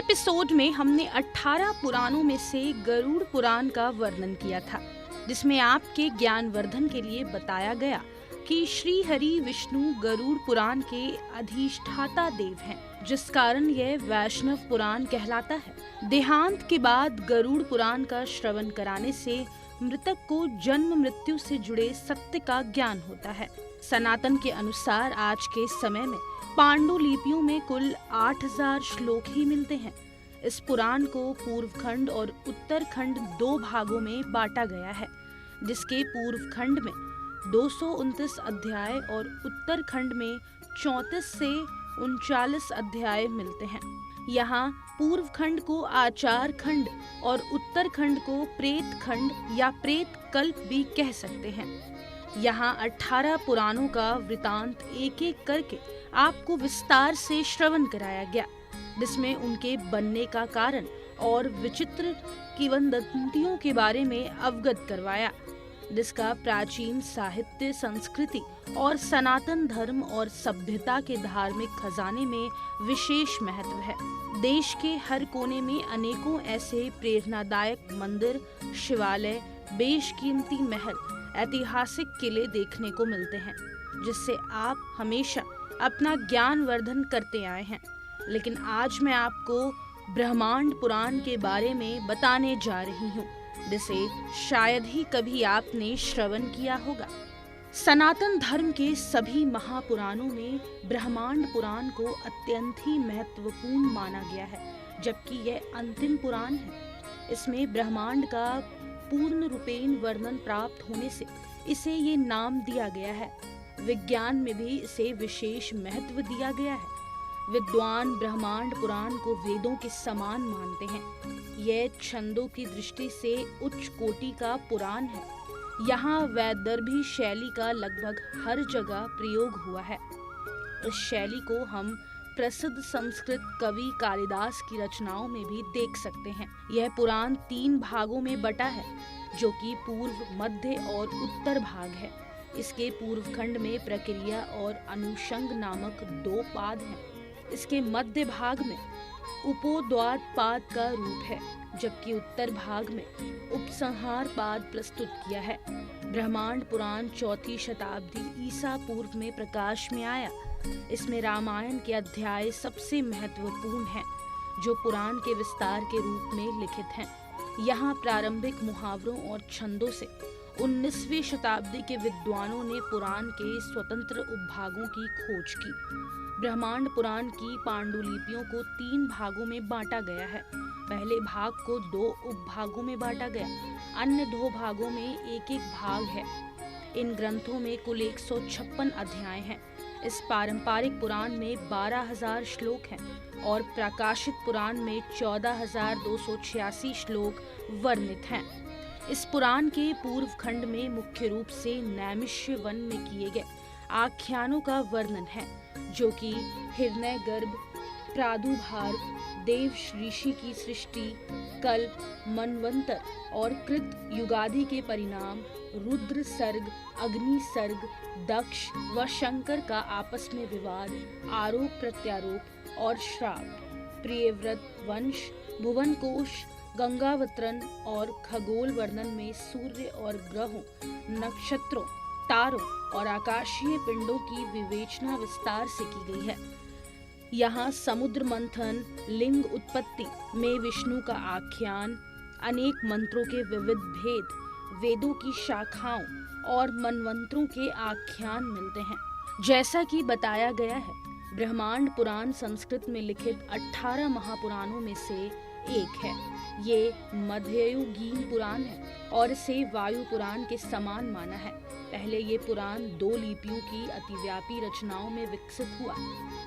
Episode में हमने 18 पुराणों में से गरुड़ पुराण का वर्णन किया था, जिसमें आपके ज्ञानवर्धन के लिए बताया गया कि श्री हरि विष्णु गरुड़ पुराण के अधिष्ठाता देव हैं, जिस कारण यह वैष्णव पुराण कहलाता है। देहांत के बाद गरुड़ पुराण का श्रवण कराने से मृतक को जन्म मृत्यु से जुड़े सत्य का ज्ञान होता है। सनातन के अनुसार आज के समय में पांडुलिपियों में कुल 8000 श्लोक ही मिलते हैं। इस पुराण को पूर्व खंड और उत्तर खंड 2 भागों में बांटा गया है, जिसके पूर्व खंड में 229 अध्याय और उत्तर खंड में 34 से 39 अध्याय मिलते हैं। यहाँ पूर्व खंड को आचार खंड और उत्तर खंड को प्रेत खंड या प्रेत कल्प भी कह सकते हैं। यहाँ 18 पुराणों का वृतांत एक एक करके आपको विस्तार से श्रवण कराया गया, जिसमें उनके बनने का कारण और विचित्र किंवदंतियों के बारे में अवगत करवाया, जिसका प्राचीन साहित्य, संस्कृति और सनातन धर्म और सभ्यता के धार्मिक खजाने में विशेष महत्व है। देश के हर कोने में अनेकों ऐसे प्रेरणादायक मंदिर, शिवालय, बेशकीमती महल, ऐतिहासिक किले देखने को मिलते हैं, जिससे आप हमेशा अपना ज्ञान वर्धन करते आए हैं। लेकिन आज मैं आपको ब्रह्मांड पुराण के बारे में बताने जा रही हूँ, जिसे शायद ही कभी आपने श्रवण किया होगा। सनातन धर्म के सभी महापुराणों में ब्रह्मांड पुराण को अत्यंत ही महत्वपूर्ण माना गया है, जबकि यह अंतिम पुराण है। इसमें ब्रह्मांड का पूर्ण रूपेण वर्णन प्राप्त होने से इसे ये नाम दिया गया है। विज्ञान में भी इसे विशेष महत्व दिया गया है। विद्वान ब्रह्मांड पुराण को वेदों के समान मानते हैं। यह छंदों की दृष्टि से उच्च कोटि का पुराण है। यहाँ वैदर्भी शैली का लगभग हर जगह प्रयोग हुआ है। इस शैली को हम प्रसिद्ध संस्कृत कवि कालिदास की रचनाओं में भी देख सकते हैं। यह पुराण 3 भागों में बटा है, जो कि पूर्व, मध्य और उत्तर भाग है। इसके पूर्व खंड में प्रक्रिया और अनुषंग नामक 2 पाद हैं। इसके मध्य भाग में उपोद्वात पाद का रूप है, जबकि उत्तर भाग में उपसंहार पाद प्रस्तुत किया है। ब्रह्मांड पुराण 4वीं शताब्दी ईसा पूर्व में प्रकाश में आया। इसमें रामायण के अध्याय सबसे महत्वपूर्ण हैं, जो पुराण के विस्तार के रूप में लिखित हैं। यहाँ प्रारंभिक मुहावरों और छंदों से 19वीं शताब्दी के विद्वानों ने पुराण के स्वतंत्र उपभागों की खोज की। ब्रह्मांड पुराण की पांडुलिपियों को 3 भागों में बांटा गया है। पहले भाग को 2 उपभागों में बांटा गया, अन्य 2 भागों में एक एक भाग है। इन ग्रंथों में कुल 156 अध्याय हैं। इस पारंपरिक पुराण में 12000 श्लोक हैं और प्रकाशित पुराण में 14286 श्लोक वर्णित हैं। इस पुराण के पूर्व खंड में मुख्य रूप से नैमिष्य वन में किए गए आख्यानों का वर्णन है, जो कि हिरण्यगर्भ, प्रादुर्भाव, देव ऋषि की सृष्टि, कल्प, मनवंतर और कृत युगादि के परिणाम, रुद्र सर्ग, अग्नि सर्ग, दक्ष व शंकर का आपस में विवाद, आरोप प्रत्यारोप और श्राप, प्रियव्रत वंश, भुवन कोश, गंगावतरण और खगोल वर्णन में सूर्य और ग्रहों, नक्षत्रों, तारों और आकाशीय पिंडों की विवेचना विस्तार से की गई है। यहाँ समुद्र मंथन, लिंग उत्पत्ति में विष्णु का आख्यान, अनेक मंत्रों के विविध भेद, वेदों की शाखाओं और मनवंतरों के आख्यान मिलते हैं। जैसा कि बताया गया है, ब्रह्मांड पुराण संस्कृत में लिखित 18 महापुराणों में से एक है। ये मध्ययुगीन पुराण है और इसे वायु पुराण के समान माना है। पहले ये पुराण 2 लिपियों की अतिव्यापी रचनाओं में विकसित हुआ।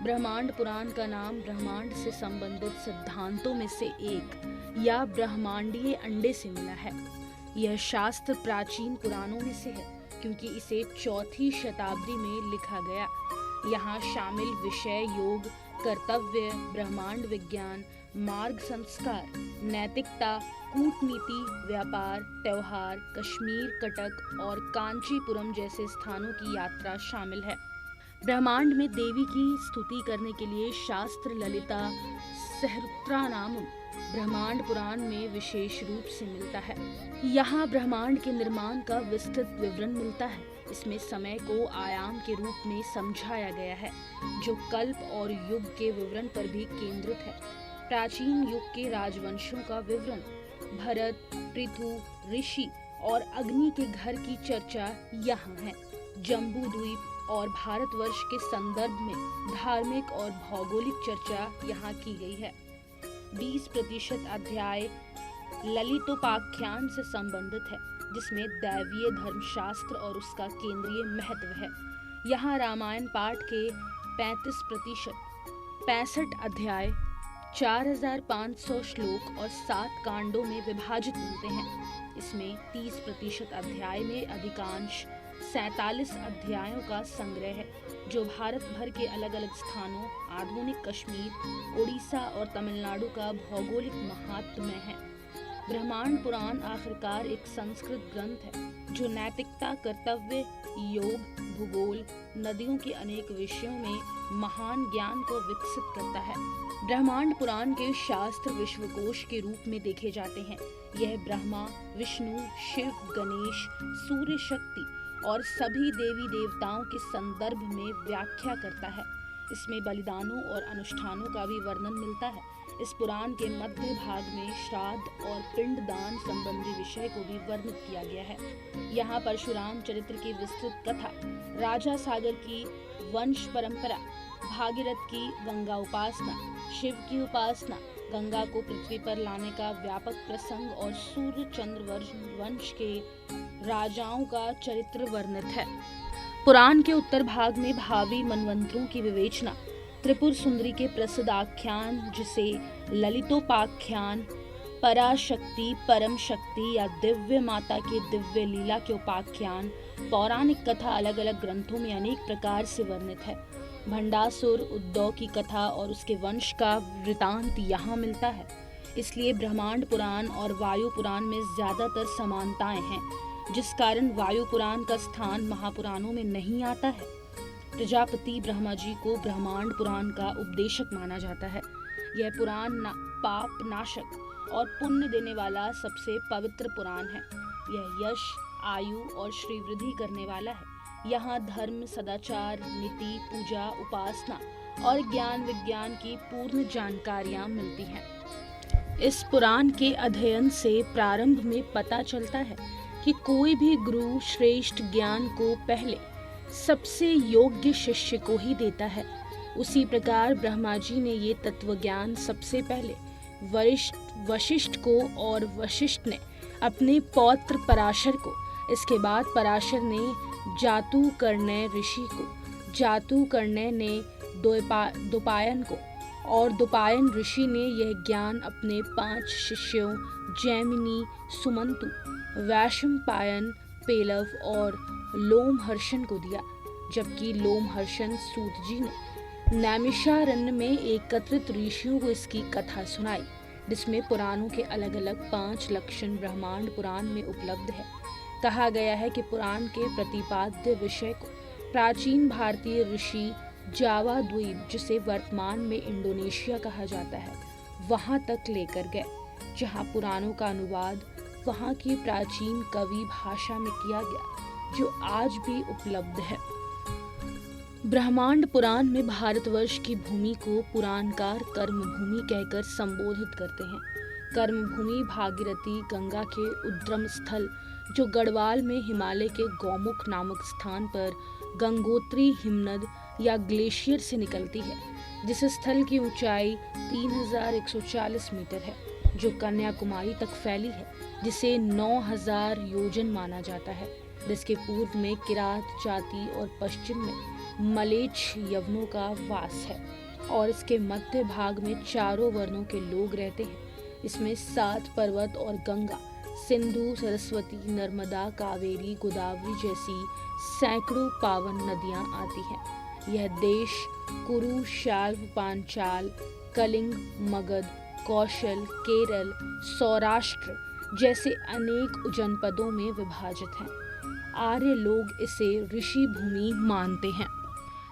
ब्रह्मांड पुराण का नाम ब्रह्मांड से संबंधित सिद्धांतों में से एक या ब्रह्मांडीय अंडे से मिला है। यह शास्त्र प्राचीन पुराणों में से है, क्योंकि इसे 4वीं शताब्दी में लिखा गया। यहाँ शामिल विषय योग, कर्तव्य, ब्रह्मांड विज्ञान, मार्ग संस्कार, नैतिकता, कूटनीति, व्यापार, त्योहार, कश्मीर, कटक और कांचीपुरम जैसे स्थानों की यात्रा शामिल है। ब्रह्मांड में देवी की स्तुति करने के लिए शास्त्र ललिता, सहस्त्रानामम ब्रह्मांड पुराण में विशेष रूप से मिलता है। यहाँ ब्रह्मांड के निर्माण का विस्तृत विवरण मिलता है। इसमें समय को आयाम के रूप में समझाया गया है, जो कल्प और युग के विवरण पर भी केंद्रित है। प्राचीन युग के राजवंशों का विवरण, भरत, पृथु, ऋषि और अग्नि के घर की चर्चा यहाँ है। जम्बू द्वीप और भारतवर्ष के संदर्भ में धार्मिक और भौगोलिक चर्चा यहाँ की गई है। 20% अध्याय ललितोपाख्यान से संबंधित है, जिसमें दैवीय धर्मशास्त्र और उसका केंद्रीय महत्व है। यहाँ रामायण पाठ के 35%, 65 अध्याय, 4500 श्लोक और 7 कांडों में विभाजित मिलते हैं। इसमें 30% अध्याय में अधिकांश 47 अध्यायों का संग्रह है, जो भारत भर के अलग अलग स्थानों, आधुनिक कश्मीर, उड़ीसा और तमिलनाडु का भौगोलिक महात्म्य है। ब्रह्मांड पुराण आखिरकार एक संस्कृत ग्रंथ है, जो नैतिकता, कर्तव्य, योग, भूगोल, नदियों के अनेक विषयों में महान ज्ञान को विकसित करता है। ब्रह्मांड पुराण के शास्त्र विश्वकोश के रूप में देखे जाते हैं। यह ब्रह्मा, विष्णु, शिव, गणेश, सूर्य शक्ति और सभी देवी देवताओं के संदर्भ में व्याख्या करता है। इसमें बलिदानों और अनुष्ठानों का भी वर्णन मिलता है। इस पुराण के मध्य भाग में श्राद्ध और पिंडदान संबंधी विषय को भी वर्णित किया गया है। यहाँ परशुराम चरित्र की विस्तृत कथा, राजा सागर की वंश परंपरा, भागीरथ की गंगा उपासना, शिव की उपासना, गंगा को पृथ्वी पर लाने का व्यापक प्रसंग और सूर्य चंद्र वंश के राजाओं का चरित्र वर्णित है। पुराण के उत्तर भाग में भावी मनवंतरों की विवेचना, त्रिपुर सुंदरी के प्रसिद्ध आख्यान जिसे ललितोपाख्यान, पराशक्ति, परम शक्ति या दिव्य माता के दिव्य लीला के उपाख्यान, पौराणिक कथा अलग अलग ग्रंथों में अनेक प्रकार से वर्णित है। भंडासुर, उद्धव की कथा और उसके वंश का वृतांत यहाँ मिलता है। इसलिए ब्रह्मांड पुराण और वायु पुराण में ज्यादातर समानताएं हैं, जिस कारण वायु पुराण का स्थान महापुराणों में नहीं आता है। प्रजापति ब्रह्मा जी को ब्रह्मांड पुराण का उपदेशक माना जाता है। यह पुराण पाप नाशक और पुण्य देने वाला सबसे पवित्र पुराण है। यह यश, आयु और श्रीवृद्धि करने वाला है। यहाँ धर्म, सदाचार, नीति, पूजा, उपासना और ज्ञान विज्ञान की पूर्ण जानकारियाँ मिलती हैं। इस पुराण के अध्ययन से प्रारंभ में पता चलता है कि कोई भी गुरु श्रेष्ठ ज्ञान को पहले सबसे योग्य शिष्य को ही देता है। उसी प्रकार ब्रह्मा जी ने ये तत्व ज्ञान सबसे पहले वशिष्ठ को और वशिष्ठ ने अपने पौत्र पराशर को, इसके बाद पराशर ने जातुकर्ण्य ऋषि को, जातुकर्ण्य ने द्वैपायन को और द्वैपायन ऋषि ने यह ज्ञान अपने 5 शिष्यों जैमिनी, सुमंतु, वैशंपायन, पेलव और लोमहर्षण को दिया। जबकि लोमहर्षण सूत जी ने नैमिषारण्य में एकत्रित ऋषियों को इसकी कथा सुनाई, जिसमें पुराणों के अलग अलग 5 लक्षण ब्रह्मांड पुराण में उपलब्ध है। कहा गया है कि पुराण के प्रतिपाद्य विषय को प्राचीन भारतीय ऋषि जावा द्वीप, जिसे वर्तमान में इंडोनेशिया कहा जाता है, वहां तक लेकर गए, जहां पुराणों का अनुवाद वहां की प्राचीन कवि भाषा में किया गया, जो आज भी उपलब्ध है। ब्रह्मांड पुराण में भारतवर्ष की भूमि को पुराणकार कर्मभूमि कहकर संबोधित करते हैं। कर्मभूमि भागीरथी गंगा के उद्गम स्थल, जो गढ़वाल में हिमालय के गौमुख नामक स्थान पर गंगोत्री हिमनद या ग्लेशियर से निकलती है, जिस स्थल की ऊंचाई 3140 मीटर है, जो कन्याकुमारी तक फैली है, जिसे 9000 योजन माना जाता है, जिसके पूर्व में किरात जाति और पश्चिम में मलेच्छ यवनों का वास है, और इसके मध्य भाग में चारों वर्णों के लोग रहते हैं। इसमें 7 पर्वत और गंगा, सिंधु, सरस्वती, नर्मदा, कावेरी, गोदावरी जैसी सैकड़ों पावन नदियां आती हैं। यह देश कुरु, शाल्व, पांचाल, कलिंग, मगध, कौशल, केरल, सौराष्ट्र जैसे अनेक जनपदों में विभाजित है। आर्य लोग इसे ऋषि भूमि मानते हैं।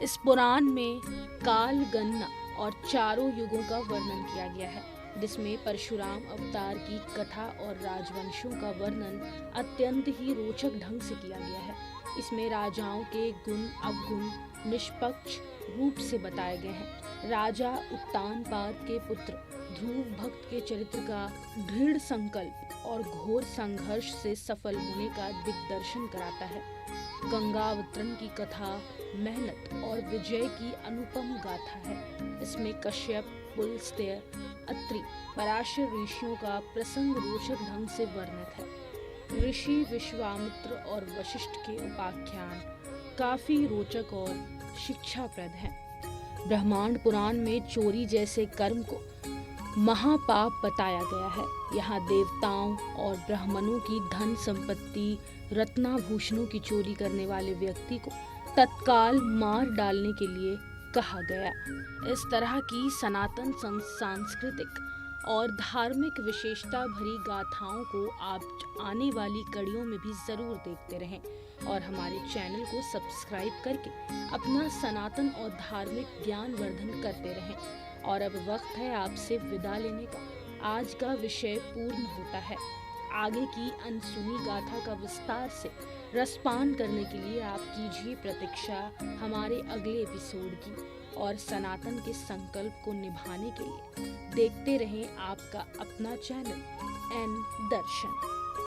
इस पुराण में काल गणना और चारों युगों का वर्णन किया गया है, जिसमें परशुराम अवतार की कथा और राजवंशों का वर्णन अत्यंत ही रोचक ढंग से किया गया है। इसमें राजाओं के गुण अवगुण निष्पक्ष रूप से बताए गए हैं। राजा उत्तानपाद के पुत्र ध्रुव भक्त के चरित्र का दृढ़ संकल्प और घोर संघर्ष से सफल होने का दिग्दर्शन कराता है। गंगावतरण की कथा मेहनत और विजय की अनुपम गाथा है। इसमें कश्यप, पुलस्त्य, अत्रि, पराशर ऋषियों का प्रसंग रोचक ढंग से वर्णित है। ऋषि विश्वामित्र और वशिष्ठ के उपाख्यान काफी रोचक और शिक्षाप्रद हैं। ब्रह्मांड पुराण में चोरी जैसे कर्म को महापाप बताया गया है। यहाँ देवताओं और ब्राह्मणों की धन संपत्ति, रत्नाभूषणों की चोरी करने वाले व्यक्ति को तत्काल मार डालने के लिए कहा गया। इस तरह की सनातन सांस्कृतिक और धार्मिक विशेषता भरी गाथाओं को आप आने वाली कड़ियों में भी जरूर देखते रहें और हमारे चैनल को सब्सक्राइब करके अपना सनातन और धार्मिक ज्ञान वर्धन करते रहें। और अब वक्त है आपसे विदा लेने का। आज का विषय पूर्ण होता है। आगे की अनसुनी गाथा का विस्तार से रसपान करने के लिए आप कीजिए प्रतीक्षा हमारे अगले एपिसोड की और सनातन के संकल्प को निभाने के लिए देखते रहें आपका अपना चैनल एन दर्शन।